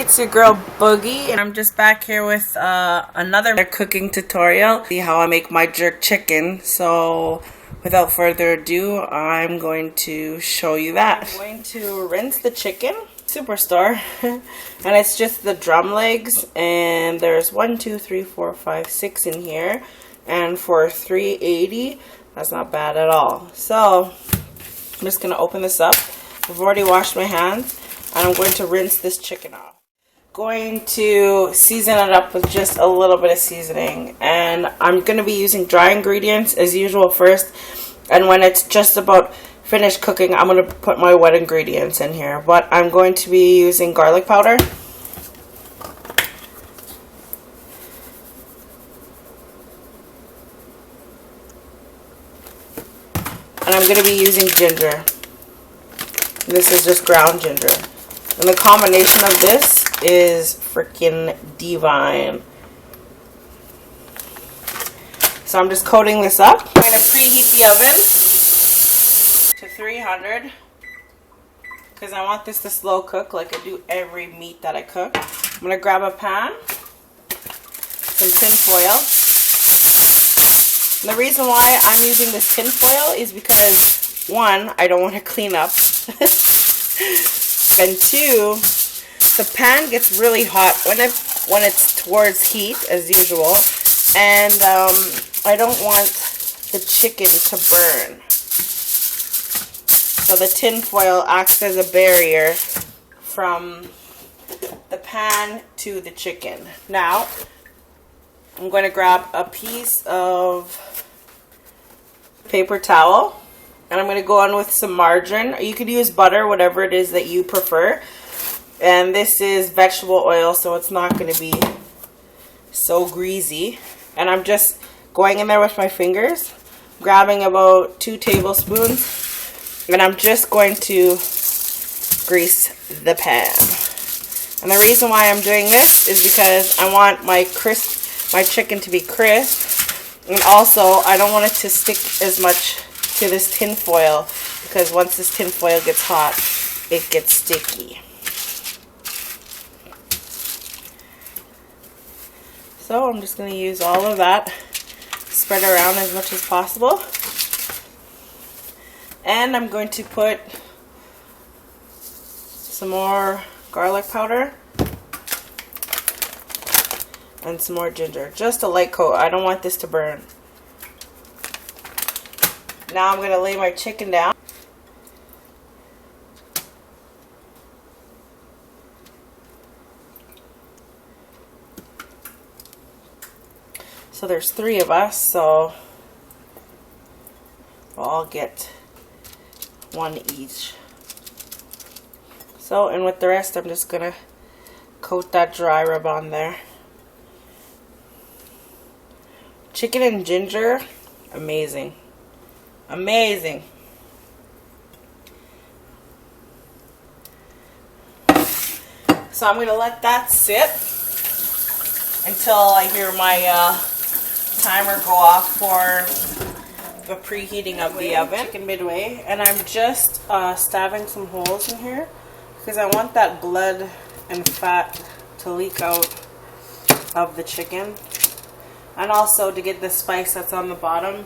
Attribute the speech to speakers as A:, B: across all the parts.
A: It's your girl Boogie, and I'm just back here with another cooking tutorial. See how I make my jerk chicken. So without further ado, I'm going to show you that. I'm going to rinse the chicken, Superstore, and it's just the drum legs, and there's 1, 2, 3, 4, 5, 6 in here, and for $3.80, that's not bad at all. So I'm just going to open this up. I've already washed my hands, and I'm going to rinse this chicken off. Going to season it up with just a little bit of seasoning, and I'm going to be using dry ingredients as usual first, and when it's just about finished cooking, I'm going to put my wet ingredients in here. But I'm going to be using garlic powder, and I'm going to be using ginger. This is just ground ginger. And the combination of this is freaking divine. So I'm just coating this up. I'm going to preheat the oven to 300 because I want this to slow cook like I do every meat that I cook. I'm going to grab a pan, some tin foil. And the reason why I'm using this tin foil is because, one, I don't want to clean up. And two, the pan gets really hot when it's towards heat as usual, and I don't want the chicken to burn. So the tin foil acts as a barrier from the pan to the chicken. Now I'm going to grab a piece of paper towel. And I'm going to go on with some margarine. You could use butter, whatever it is that you prefer. And this is vegetable oil, so it's not going to be so greasy. And I'm just going in there with my fingers, grabbing about 2 tablespoons. And I'm just going to grease the pan. And the reason why I'm doing this is because I want my chicken to be crisp. And also, I don't want it to stick as much to this tin foil, because once this tin foil gets hot, it gets sticky. So I'm just going to use all of that, spread around as much as possible, and I'm going to put some more garlic powder and some more ginger, just a light coat. I don't want this to burn. Now I'm going to lay my chicken down. So there's 3 of us, so we'll all get 1 each. So, and with the rest, I'm just going to coat that dry rub on there. Chicken and ginger, amazing. Amazing. So I'm going to let that sit until I hear my timer go off for the preheating of the oven. Chicken midway, and I'm just stabbing some holes in here because I want that blood and fat to leak out of the chicken, and also to get the spice that's on the bottom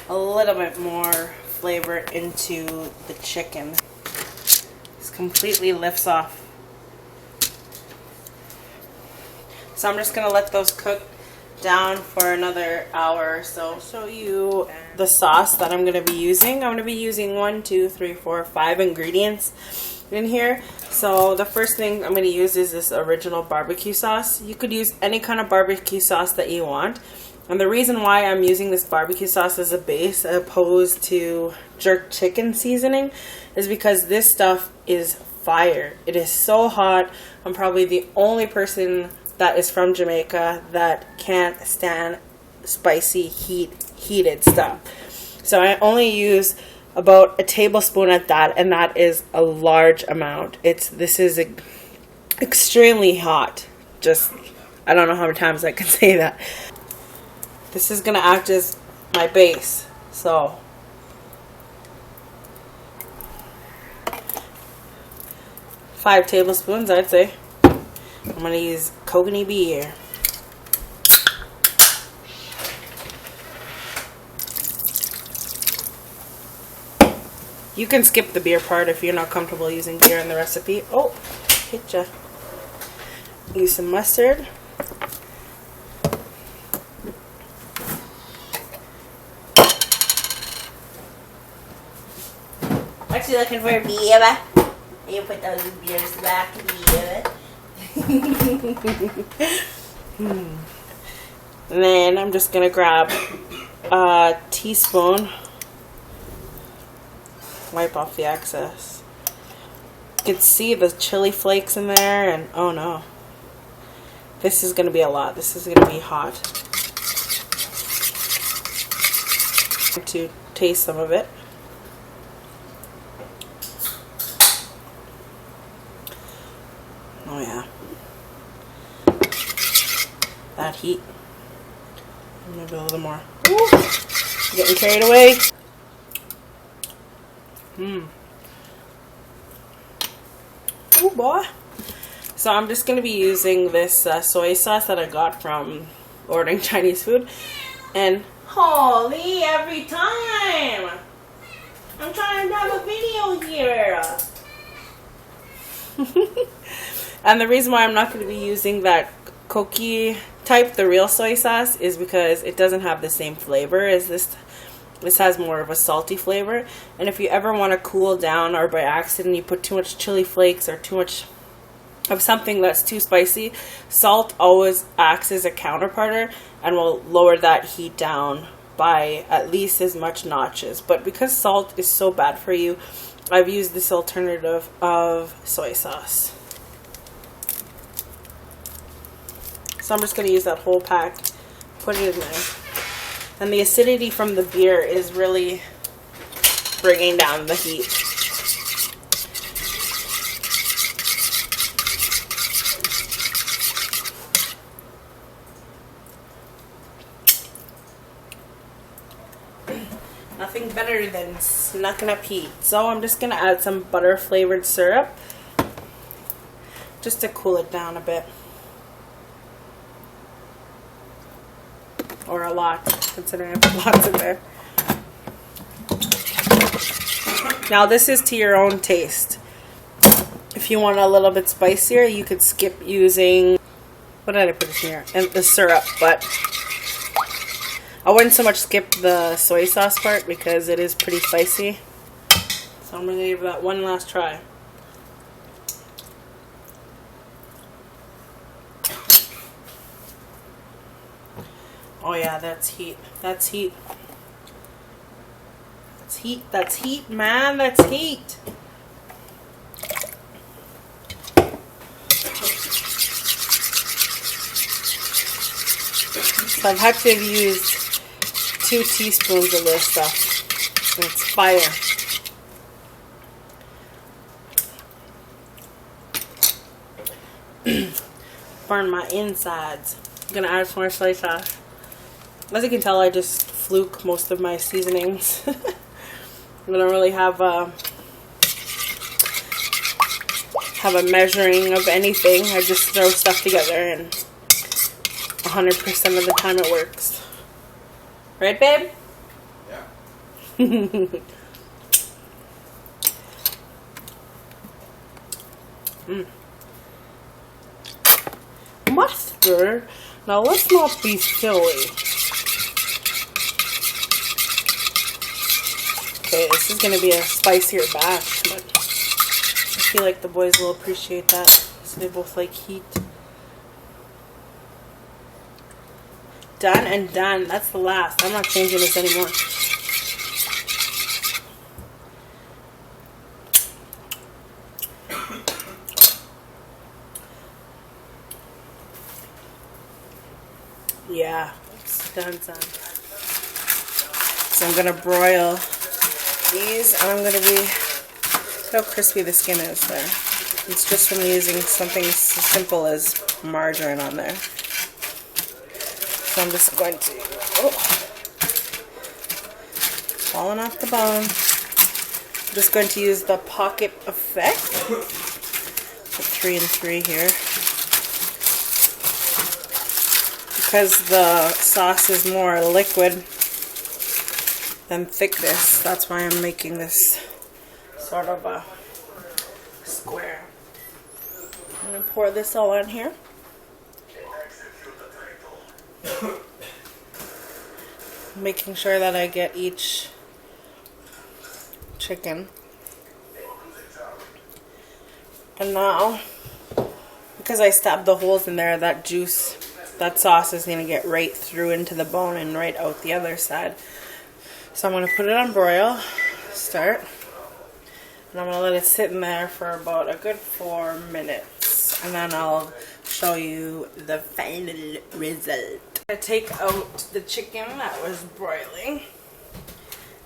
A: a little bit more flavor into the chicken. This completely lifts off. So I'm just going to let those cook down for another hour or so. I'll show you the sauce that I'm going to be using. I'm going to be using 1, 2, 3, 4, 5 ingredients in here. So the first thing I'm going to use is this original barbecue sauce. You could use any kind of barbecue sauce that you want. And the reason why I'm using this barbecue sauce as a base as opposed to jerk chicken seasoning is because this stuff is fire. It is so hot. I'm probably the only person that is from Jamaica that can't stand spicy, heated stuff. So I only use about a tablespoon at that, and that is a large amount. This is extremely hot. Just, I don't know how many times I can say that. This is going to act as my base. So 5 tablespoons, I'd say. I'm going to use coconut beer. You can skip the beer part if you're not comfortable using beer in the recipe. Oh, hit ya. Use some mustard. Actually looking for a beer. You put those beers back beer. And then I'm just gonna grab a teaspoon. Wipe off the excess. You can see the chili flakes in there, and oh no. This is gonna be a lot. This is gonna be hot. To taste some of it. Oh yeah. That heat. Maybe a little more. Ooh, getting carried away. Oh boy. So I'm just going to be using this soy sauce that I got from ordering Chinese food. And holy, every time! I'm trying to have a video here. And the reason why I'm not going to be using that Koki type, the real soy sauce, is because it doesn't have the same flavor as this. This has more of a salty flavor. And if you ever want to cool down, or by accident you put too much chili flakes or too much of something that's too spicy, salt always acts as a counterparter and will lower that heat down by at least as much notches. But because salt is so bad for you, I've used this alternative of soy sauce. So I'm just going to use that whole pack, put it in there. And the acidity from the beer is really bringing down the heat. Nothing better than snacking up heat. So I'm just going to add some butter flavored syrup just to cool it down a bit. Or a lot, considering I put lots in there. Now this is to your own taste. If you want a little bit spicier, you could skip using, what did I put in here? And the syrup, but I wouldn't so much skip the soy sauce part because it is pretty spicy. So I'm going to give that one last try. Oh yeah, that's heat. That's heat. That's heat. That's heat, man. That's heat. So I've had to have used 2 teaspoons of this stuff. And it's fire. Burn my insides. I'm gonna add some more soy sauce. As you can tell, I just fluke most of my seasonings. I don't really have a measuring of anything. I just throw stuff together and 100% of the time it works. Right, babe? Yeah. Mustard? Now let's not be silly. Okay, this is going to be a spicier batch, but I feel like the boys will appreciate that, so they both like heat. Done and done. That's the last. I'm not changing this anymore. Yeah, it's done. So I'm going to broil these, and I'm going to be, look how crispy the skin is there. It's just from using something as simple as margarine on there. So I'm just going to, falling off the bone. I'm just going to use the pocket effect. Put 3 and 3 here. because the sauce is more liquid than thickness. That's why I'm making this sort of a square. I'm going to pour this all in here. Making sure that I get each chicken. And now, because I stabbed the holes in there, that juice, that sauce is going to get right through into the bone and right out the other side. So I'm going to put it on broil, start, and I'm going to let it sit in there for about a good 4 minutes. And then I'll show you the final result. I'm going to take out the chicken that was broiling.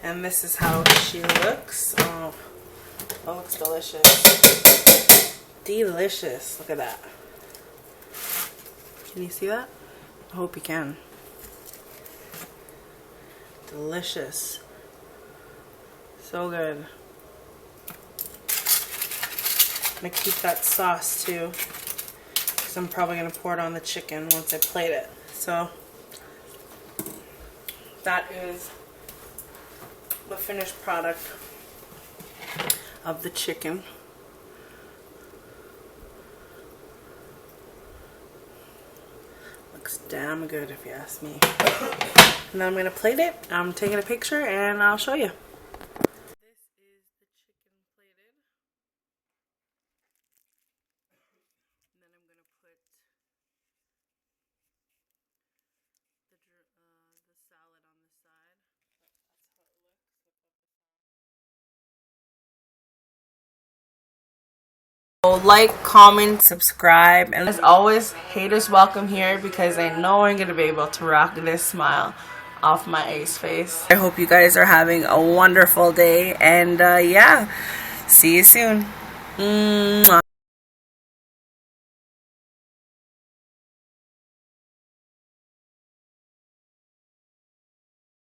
A: And this is how she looks. Oh, that looks delicious. Delicious. Look at that. Can you see that? I hope you can. Delicious. So good. I'm going to keep that sauce too, because I'm probably going to pour it on the chicken once I plate it. So that is the finished product of the chicken. Looks damn good if you ask me. And then I'm going to plate it. I'm taking a picture and I'll show you. This is the chicken plated. And then I'm going to put the salad on the side. That's how it looks. Like, comment, subscribe, and as always, haters welcome here, because I know I'm gonna be able to rock this smile off my ace face. I hope you guys are having a wonderful day, and yeah, see you soon. Mwah.